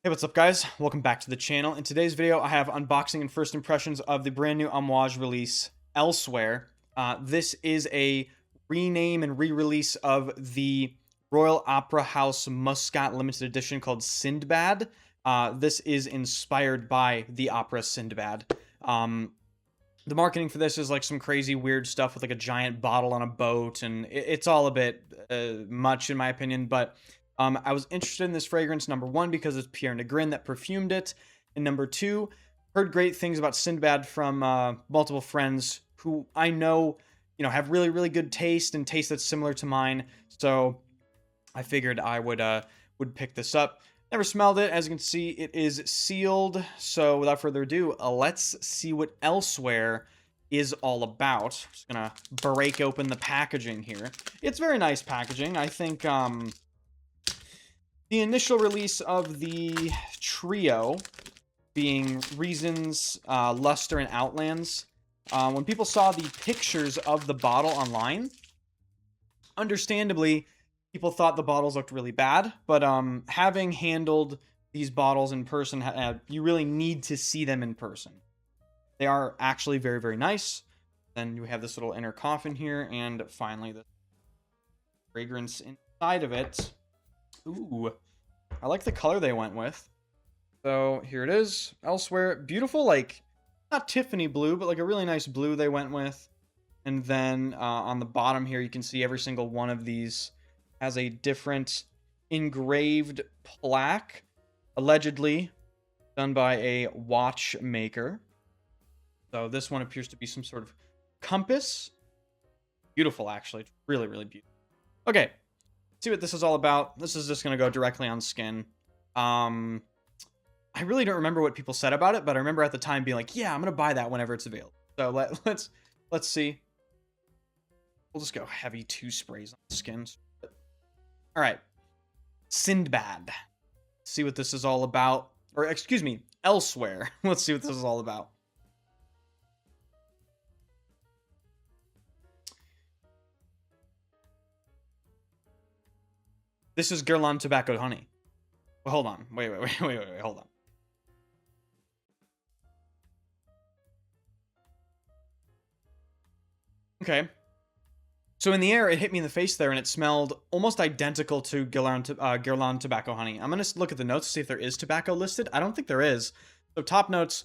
Hey, what's up guys? Welcome back to the channel. In today's video, I have unboxing and first impressions of the brand new Amouage release, Elsewhere. This is a rename and re-release of the Royal Opera House Muscat limited edition called Sindbad. This is inspired by the opera Sindbad. The marketing for this is like some crazy weird stuff with like a giant bottle on a boat, and it's all a bit much in my opinion, but I was interested in this fragrance, number one, because it's Pierre Negrin that perfumed it, and number two, heard great things about Sindbad from multiple friends who I know, have really, really good taste and taste that's similar to mine. So I figured I would pick this up. Never smelled it. As you can see, it is sealed. So without further ado, let's see what Elsewhere is all about. Just gonna break open the packaging here. It's very nice packaging. I think the initial release of the trio being Reasons, Luster, and Outlands, when people saw the pictures of the bottle online, understandably, people thought the bottles looked really bad, but having handled these bottles in person, you really need to see them in person. They are actually very, very nice. Then we have this little inner coffin here, and finally the fragrance inside of it. Ooh, I like the color they went with. So here it is, Elsewhere. Beautiful, like, not Tiffany blue, but like a really nice blue they went with. And then on the bottom here, you can see every single one of these has a different engraved plaque, allegedly done by a watchmaker. So this one appears to be some sort of compass. Beautiful, actually. It's really, really beautiful. Okay, see what this is all about. This is just going to go directly on skin. I really don't remember what people said about it, but I remember at the time being like, yeah, I'm going to buy that whenever it's available. So let's see. We'll just go heavy 2 sprays on the skin. All right, Sindbad. See what this is all about. Or excuse me, Elsewhere. Let's see what this is all about. This is Guerlain Tobacco Honey. Well, hold on. Wait, hold on. Okay. So in the air, it hit me in the face there, and it smelled almost identical to Guerlain Tobacco Honey. I'm going to look at the notes to see if there is tobacco listed. I don't think there is. So top notes,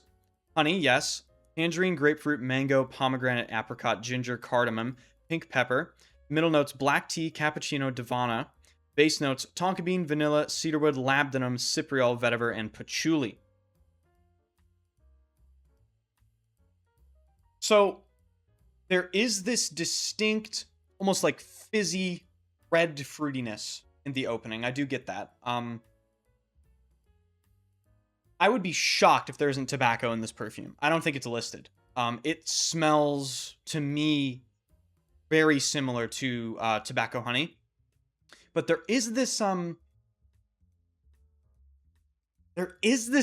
honey, yes. Tangerine, grapefruit, mango, pomegranate, apricot, ginger, cardamom, pink pepper. Middle notes, black tea, cappuccino, Divana. Base notes, tonka bean, vanilla, cedarwood, labdanum, cypriol, vetiver, and patchouli. So there is this distinct, almost like fizzy red fruitiness in the opening. I do get that. I would be shocked if there isn't tobacco in this perfume. I don't think it's listed. It smells to me very similar to tobacco honey. But there is this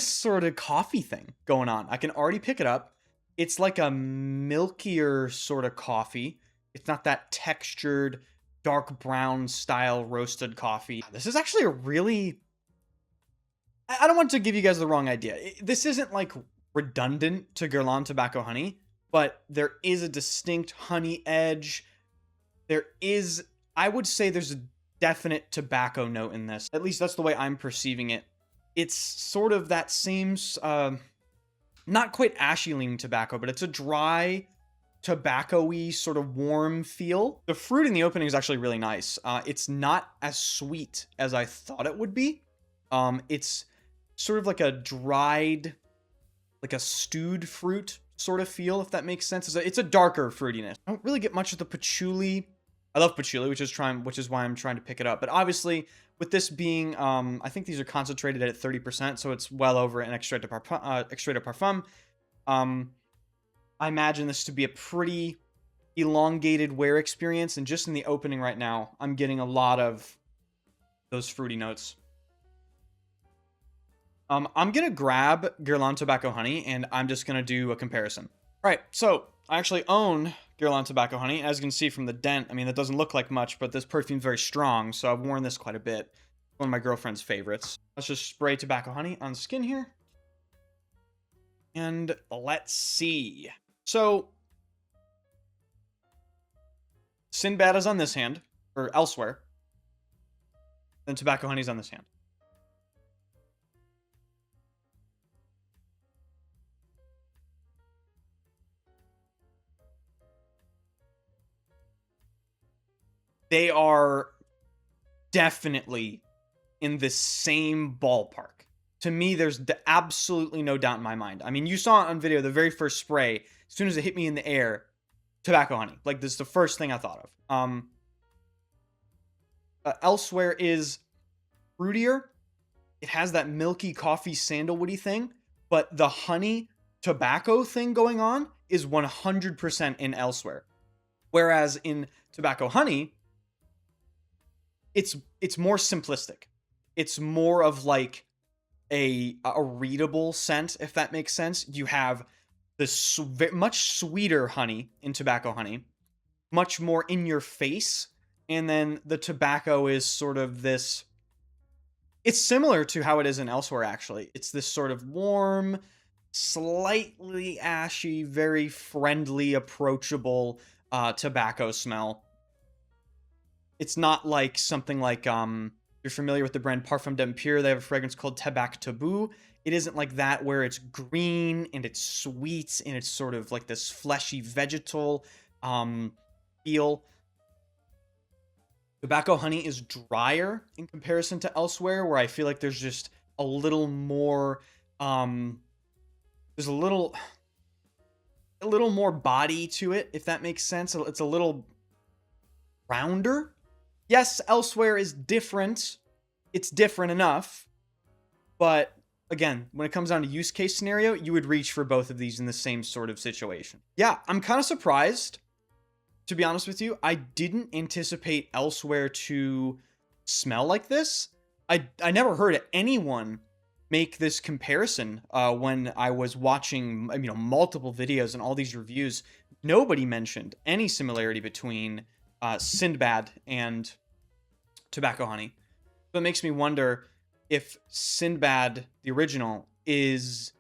sort of coffee thing going on. I can already pick it up. It's like a milkier sort of coffee. It's not that textured, dark brown style roasted coffee. This is actually a really... I don't want to give you guys the wrong idea. This isn't like redundant to Guerlain Tobacco Honey, but there is a distinct honey edge. I would say there's a definite tobacco note in this. At least that's the way I'm perceiving it. It's sort of that same, not quite ashy leaning tobacco, but it's a dry, tobacco-y sort of warm feel. The fruit in the opening is actually really nice. It's not as sweet as I thought it would be. It's sort of like a dried, like a stewed fruit sort of feel, if that makes sense. It's a darker fruitiness. I don't really get much of the patchouli. I love patchouli, which is why I'm trying to pick it up. But obviously, with this being, I think these are concentrated at 30%, so it's well over an extrait de parfum. I imagine this to be a pretty elongated wear experience, and just in the opening right now, I'm getting a lot of those fruity notes. I'm gonna grab Guerlain Tobacco Honey, and I'm just gonna do a comparison. All right, so I actually own Guerlain Tobacco Honey. As you can see from the dent, I mean, that doesn't look like much, but this perfume's very strong, so I've worn this quite a bit. One of my girlfriend's favorites. Let's just spray tobacco honey on the skin here. And let's see. So, Sinbad is on this hand, or elsewhere. Then tobacco honey's on this hand. They are definitely in the same ballpark. To me, there's absolutely no doubt in my mind. I mean, you saw it on video, the very first spray, as soon as it hit me in the air, tobacco honey. Like, this is the first thing I thought of. Elsewhere is fruitier. It has that milky coffee sandalwoody thing, but the honey tobacco thing going on is 100% in Elsewhere. Whereas in tobacco honey, it's more simplistic. It's more of like a readable scent, if that makes sense. You have this much sweeter honey in tobacco honey, much more in your face, and then the tobacco is sort of this. It's similar to how it is in Elsewhere, actually. It's this sort of warm, slightly ashy, very friendly, approachable tobacco smell. It's not like something like, you're familiar with the brand Parfums d'Empire. They have a fragrance called Tabac Tabou. It isn't like that where it's green and it's sweet and it's sort of like this fleshy vegetal feel. Tobacco honey is drier in comparison to Elsewhere, where I feel like there's just a little more, there's a little more body to it, if that makes sense. It's a little rounder. Yes, Elsewhere is different. It's different enough. But again, when it comes down to use case scenario, you would reach for both of these in the same sort of situation. Yeah, I'm kind of surprised, to be honest with you. I didn't anticipate Elsewhere to smell like this. I never heard anyone make this comparison when I was watching, multiple videos and all these reviews. Nobody mentioned any similarity between Sinbad and tobacco honey. So it makes me wonder if Sinbad, the original, is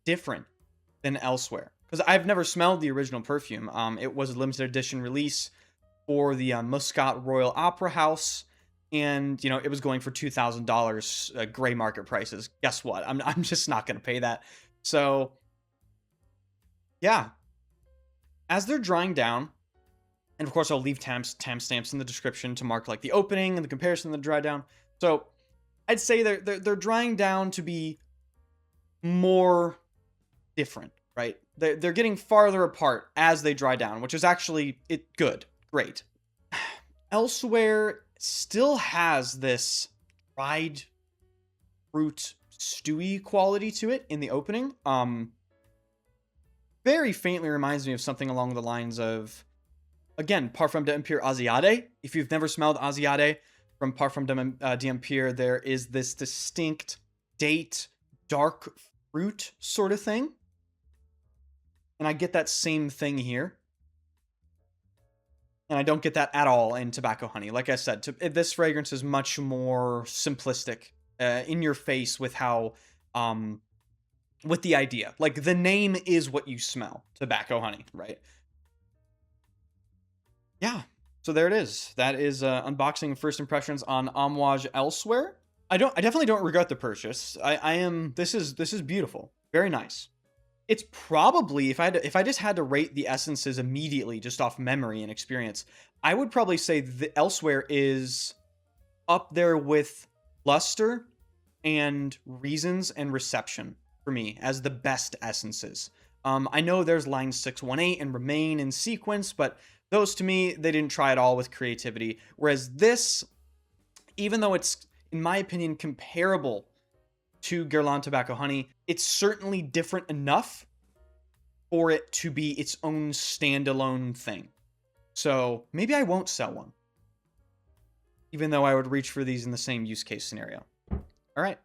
different than Elsewhere. Because I've never smelled the original perfume. It was a limited edition release for the Muscat Royal Opera House. And, it was going for $2,000 gray market prices. Guess what? I'm just not going to pay that. So, yeah. As they're drying down, and of course, I'll leave timestamps in the description to mark like the opening and the comparison and the dry down. So I'd say they're drying down to be more different, right? They're getting farther apart as they dry down, which is actually good, great. Elsewhere still has this dried fruit stewy quality to it in the opening. Very faintly reminds me of something along the lines of, again, Parfums d'Empire Asiade. If you've never smelled Asiade from Parfums d'Empire, there is this distinct date, dark fruit sort of thing. And I get that same thing here. And I don't get that at all in tobacco honey. Like I said, this fragrance is much more simplistic, in your face with how, with the idea. Like, the name is what you smell, tobacco honey, right? Yeah, so there it is. That is unboxing and first impressions on Amouage Elsewhere. I definitely don't regret the purchase. This is beautiful. Very nice. It's probably, if I just had to rate the essences immediately, just off memory and experience, I would probably say the Elsewhere is up there with Luster and Reasons and Reception for me as the best essences. I know there's Line 618 and Remain in Sequence, but those, to me, they didn't try at all with creativity. Whereas this, even though it's, in my opinion, comparable to Guerlain Tobacco Honey, it's certainly different enough for it to be its own standalone thing. So maybe I won't sell one, even though I would reach for these in the same use case scenario. All right.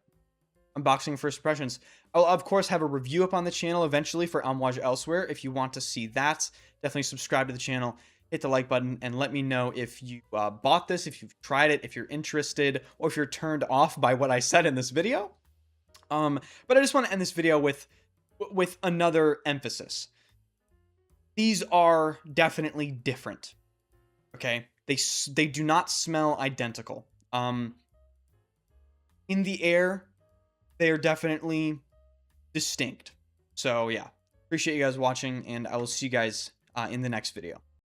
Unboxing first impressions. I'll, of course, have a review up on the channel eventually for Amouage Elsewhere. If you want to see that, definitely subscribe to the channel. hit the like button and let me know if you bought this, if you've tried it, if you're interested, or if you're turned off by what I said in this video. But I just want to end this video with another emphasis. These are definitely different. Okay, they do not smell identical. In the air, they are definitely distinct. So yeah, appreciate you guys watching, and I will see you guys in the next video.